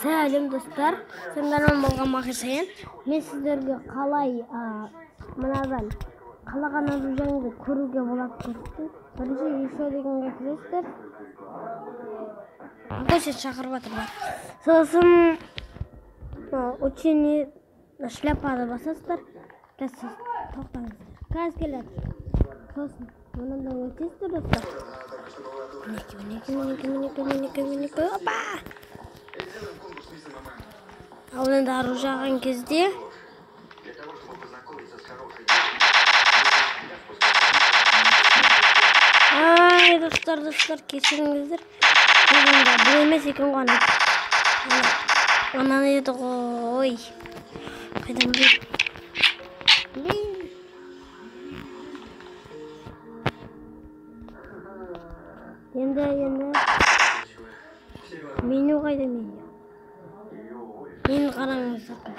Сәлем достар, сендермен болған мақсайын. Мен сіздерге қалай мынадан қалаған оружиеңді көруге болады көрсетейін. Бірінші еще дегенге кіресіздер. Көшет шақырып жатыр. Сосын учение шляпаны басасыздар. Тоқтаңыздар. Қазір келеді. Сосын мынандай өтесіздер достар. Мінекі. Опа! Ал енді оружиеған кезде достар, кешіріңіздер. Бұл емес екен ғой. Ананы еді ғой. Қайдан білейін? Енді меню қайда меню? Мен қараңыздар.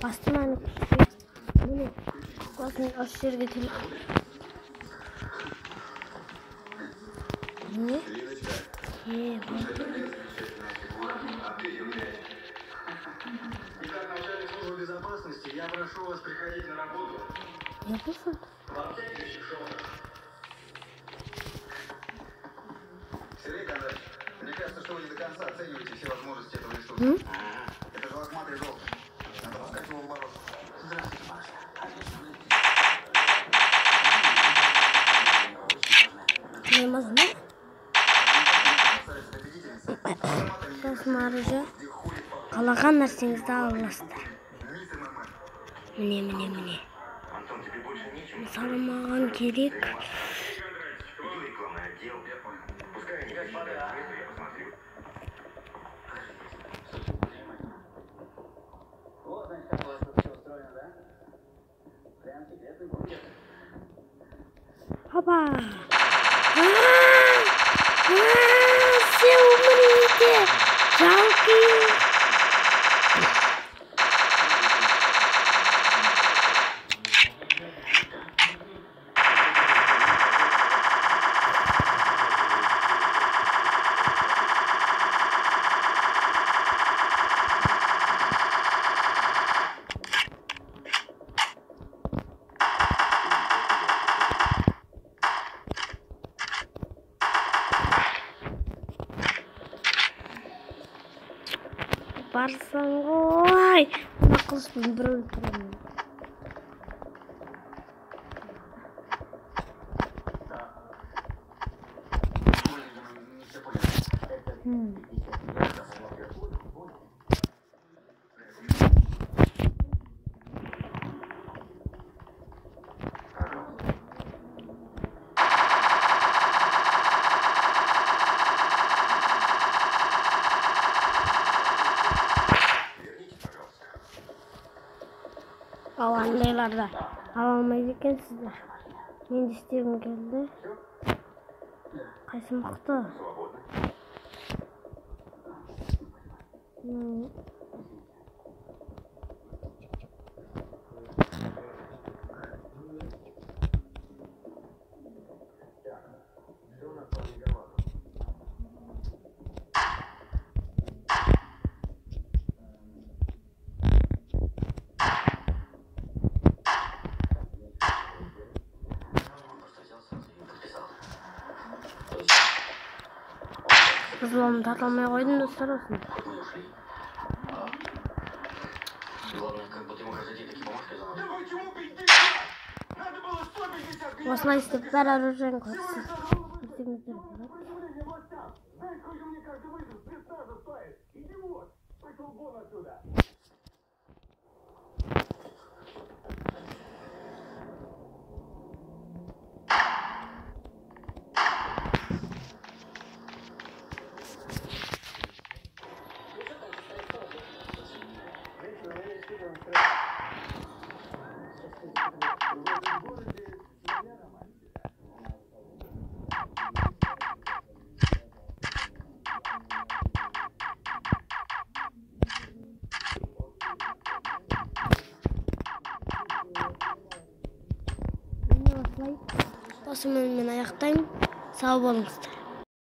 Басты мәні міне осыны осы жерге телефон. Не? Я прошу вас приходить на работу. Я пишу. Сергей Кондрачевич, мне кажется, что вы не до конца оцениваете все возможности этого ресурса. Это же лохматый желтый. Надо пускать его в оборот. Здравствуйте, Маша. Не можно? Осмарыжы қалаған нәрсеңізді аласыздар. Міне. Мысалы маған керек. Опа! Все умрите! Жалкие! Барсың ғой! Нақылыспен бір өлтіремін. Ал андайларда ала алмайды екенсіздер. Мен де істегім келді. Қайсы мықты? Қызылымды таталмай қойдым достар осыны. Осылай істеп бәрі оружиең көрсін. осымен мен аяқтаймын. Сау болыңыздар.